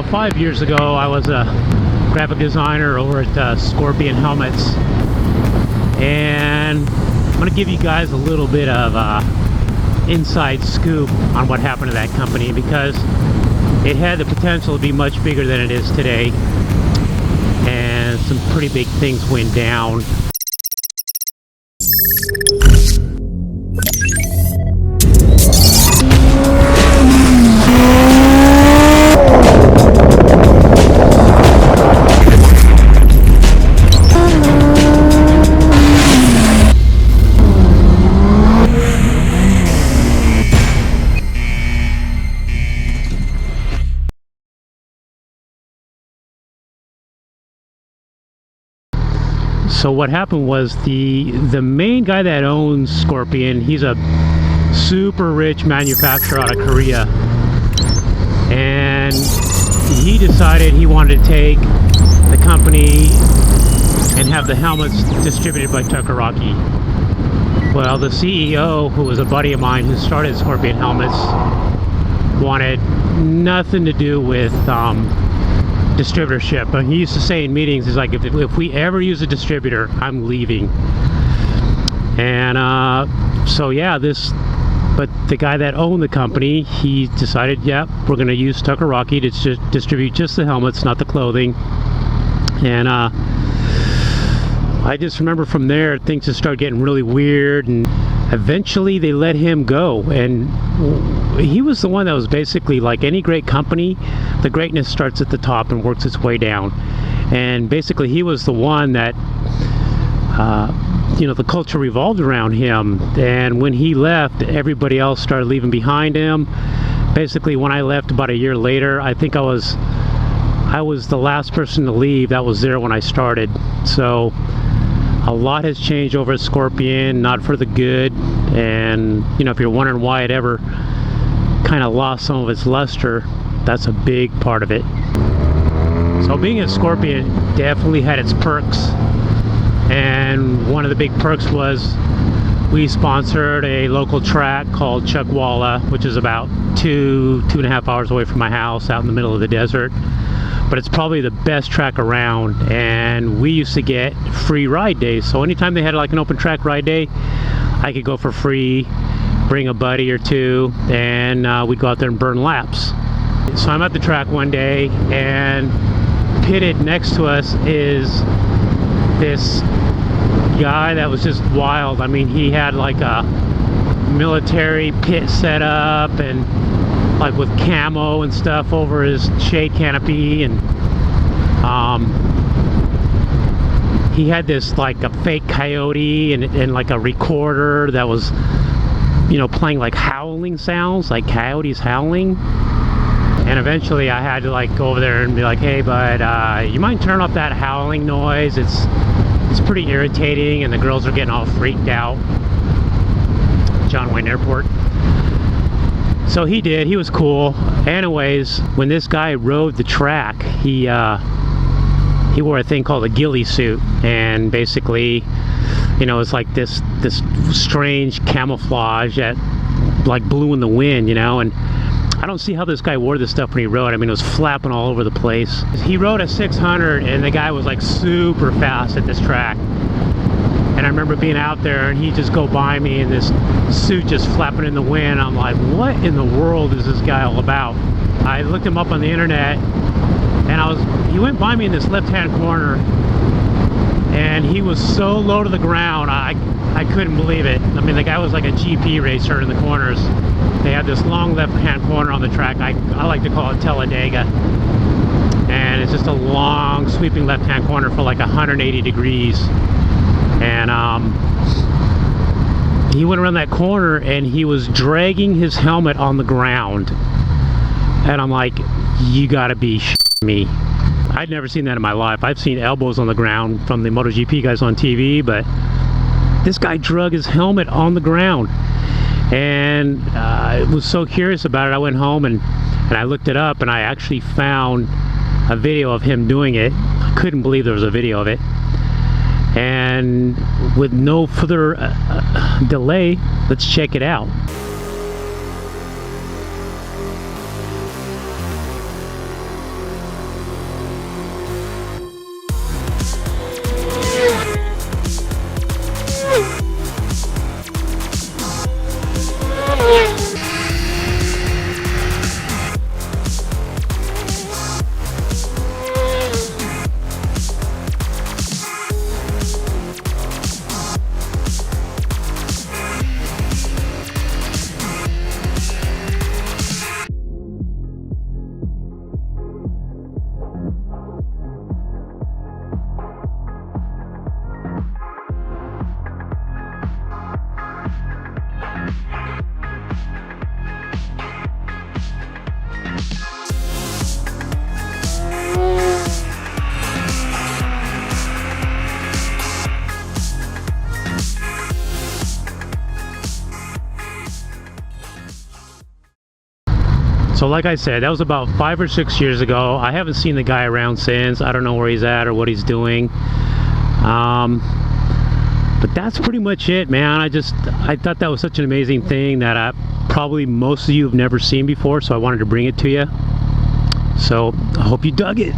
about 5 years ago, I was a graphic designer over at Scorpion Helmets, and I'm going to give you guys a little bit of inside scoop on what happened to that company, because it had the potential to be much bigger than it is today, and some pretty big things went down. So what happened was the main guy that owns Scorpion, he's a super rich manufacturer out of Korea, and he decided he wanted to take the company and have the helmets distributed by Chuckwalla. Well, the CEO, who was a buddy of mine who started Scorpion Helmets, wanted nothing to do with distributorship. And he used to say in meetings, he's like, if we ever use a distributor, I'm leaving. And so yeah, but the guy that owned the company, he decided, yeah, we're going to use Chuckwalla to distribute just the helmets, not the clothing. And I just remember from there, things just started getting really weird, and eventually they let him go. And he was the one that was basically, like any great company, the greatness starts at the top and works its way down. And basically he was the one that you know, the culture revolved around him. And when he left, everybody else started leaving behind him. Basically when I left about a year later, I think I was the last person to leave that was there when I started. So a lot has changed over at Scorpion, not for the good. And you know, if you're wondering why it ever kind of lost some of its luster, that's a big part of it. So being at Scorpion definitely had its perks, and one of the big perks was we sponsored a local track called Chuckwalla, which is about 2.5 hours away from my house, out in the middle of the desert. But it's probably the best track around, and we used to get free ride days. So anytime they had like an open track ride day, I could go for free, bring a buddy or two, and we'd go out there and burn laps. So I'm at the track one day, and pitted next to us is this guy that was just wild. I mean, he had like a military pit set up, and like with camo and stuff over his shade canopy, and he had this like a fake Coyote and like a recorder that was, you know, playing like howling sounds, like coyotes howling. And eventually I had to like go over there and be like, hey bud, you mind turning off that howling noise? It's pretty irritating, and the girls are getting all freaked out. John Wayne Airport. So he did. He was cool. Anyways, when this guy rode the track, he wore a thing called a Gillie Suit, and basically, you know, it's like this strange camouflage that like blew in the wind, you know. And I don't see how this guy wore this stuff when he rode. I mean, it was flapping all over the place. He rode a 600, and the guy was like super fast at this track. And I remember being out there, and he'd just go by me, and this suit just flapping in the wind. I'm like, what in the world is this guy all about? I looked him up on the internet, and he went by me in this left-hand corner, and he was so low to the ground, I couldn't believe it. I mean, the guy was like a GP racer in the corners. They had this long left-hand corner on the track. I like to call it Talladega. And it's just a long, sweeping left-hand corner for like 180 degrees. And he went around that corner, and he was dragging his helmet on the ground. And I'm like, you gotta be shitting me. I'd never seen that in my life. I've seen elbows on the ground from the MotoGP guys on TV, but this guy drug his helmet on the ground. And I was so curious about it, I went home and I looked it up, and I actually found a video of him doing it. I couldn't believe there was a video of it. And with no further delay, let's check it out. So like I said, that was about 5 or 6 years ago. I haven't seen the guy around since. I don't know where he's at or what he's doing. But that's pretty much it, man. I thought that was such an amazing thing that probably most of you have never seen before, so I wanted to bring it to you. So I hope you dug it.